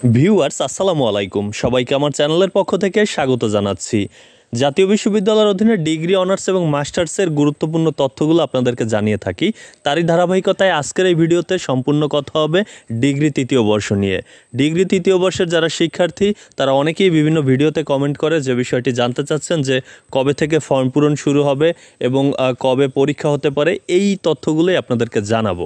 Viewers আসসালামু আলাইকুম, সবাইকে আমার চ্যানেলের পক্ষ থেকে স্বাগত জানাচ্ছি। জাতীয় বিশ্ববিদ্যালয়ের অধীনে ডিগ্রি অনার্স এবং মাস্টার্সের গুরুত্বপূর্ণ তথ্যগুলো আপনাদেরকে জানিয়ে থাকি। তারই ধারাবাহিকতায় আজকের এই ভিডিওতে সম্পূর্ণ কথা হবে ডিগ্রি তৃতীয় বর্ষ নিয়ে। ডিগ্রি তৃতীয় বর্ষের যারা শিক্ষার্থী তারা অনেকেই বিভিন্ন ভিডিওতে কমেন্ট করে যে বিষয়টি জানতে চাচ্ছেন যে কবে থেকে ফর্ম পূরণ শুরু হবে এবং কবে পরীক্ষা হতে পারে। এই তথ্যগুলোই আপনাদেরকে জানাবো।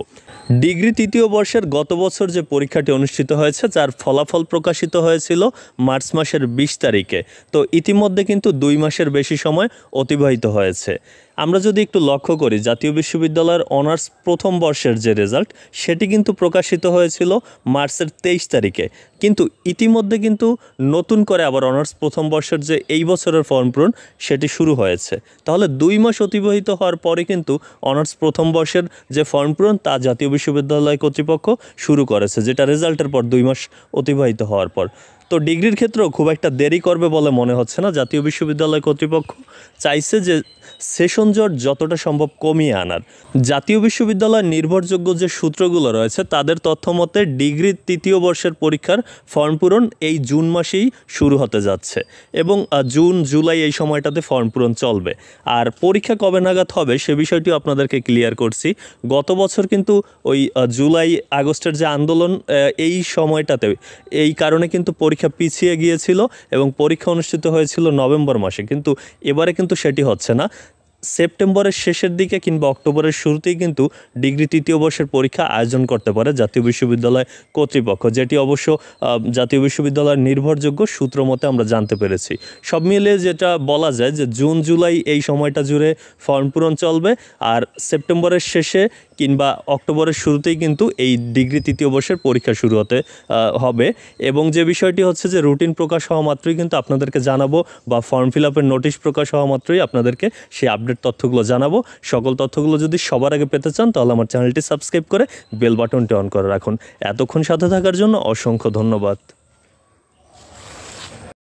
ডিগ্রি তৃতীয় বর্ষের গত বছর যে পরীক্ষাটি অনুষ্ঠিত হয়েছে, যার ফলাফল প্রকাশিত হয়েছিল মার্চ মাসের 20 তারিখে। তো ইতিমধ্যে কিন্তু 2 মাসের বেশি সময় অতিবাহিত হয়েছে। আমরা যদি একটু লক্ষ্য করি, জাতীয় বিশ্ববিদ্যালয়ের অনার্স প্রথম বর্ষের যে রেজাল্ট সেটি কিন্তু প্রকাশিত হয়েছিল মার্চের 23 তারিখে। কিন্তু ইতিমধ্যে কিন্তু নতুন করে আবার অনার্স প্রথম বর্ষের যে এই বছরের ফর্ম পূরণ সেটি শুরু হয়েছে। তাহলে 2 মাস অতিবাহিত হওয়ার পরে কিন্তু অনার্স প্রথম বর্ষের যে ফর্ম পূরণ তা জাতীয় বিশ্ববিদ্যালয় কর্তৃপক্ষ শুরু করেছে, যেটা রেজাল্টের পর 2 মাস অতিবাহিত হওয়ার পর। তো ডিগ্রির ক্ষেত্রেও খুব একটা দেরি করবে বলে মনে হচ্ছে না। জাতীয় বিশ্ববিদ্যালয় কর্তৃপক্ষ চাইছে যে সেশন জট যতটা সম্ভব কমিয়ে আনার। জাতীয় বিশ্ববিদ্যালয়ের নির্ভরযোগ্য যে সূত্রগুলো রয়েছে তাদের তথ্য মতে ডিগ্রি তৃতীয় বর্ষের পরীক্ষার ফর্ম পূরণ এই জুন মাসেই শুরু হতে যাচ্ছে এবং জুন জুলাই এই সময়টাতে ফর্ম পূরণ চলবে। আর পরীক্ষা কবে নাগাদ হবে সে বিষয়টিও আপনাদেরকে ক্লিয়ার করছি। গত বছর কিন্তু ওই জুলাই আগস্টের যে আন্দোলন, এই সময়টাতে এই কারণে কিন্তু পরীক্ষা পিছিয়ে গিয়েছিল এবং পরীক্ষা অনুষ্ঠিত হয়েছিল নভেম্বর মাসে, কিন্তু এবারে কিন্তু সেটি হচ্ছে না। সেপ্টেম্বরের শেষের দিকে কিংবা অক্টোবরের শুরুতেই কিন্তু ডিগ্রি তৃতীয় বর্ষের পরীক্ষা আয়োজন করতে পারে জাতীয় বিশ্ববিদ্যালয় কর্তৃপক্ষ, যেটি অবশ্য জাতীয় বিশ্ববিদ্যালয়ের নির্ভরযোগ্য সূত্র মতে আমরা জানতে পেরেছি। সব মিলিয়ে যেটা বলা যায় যে জুন জুলাই এই সময়টা জুড়ে ফর্ম পূরণ চলবে, আর সেপ্টেম্বরের শেষে কিংবা অক্টোবরের শুরুতেই কিন্তু এই ডিগ্রি তৃতীয় বর্ষের পরীক্ষা শুরু হতে হবে। এবং যে বিষয়টি হচ্ছে যে রুটিন প্রকাশ হওয়া মাত্রই কিন্তু আপনাদেরকে জানাবো, বা ফর্ম ফিল আপের নোটিশ প্রকাশ হওয়া মাত্রই আপনাদেরকে সেই আপডেট তথ্যগুলো জানাবো। সকল তথ্যগুলো যদি সবার আগে পেতে চান তাহলে আমার চ্যানেলটি সাবস্ক্রাইব করে বেল বাটনটি অন করে রাখুন। এতক্ষণ সাথে থাকার জন্য অসংখ্য ধন্যবাদ।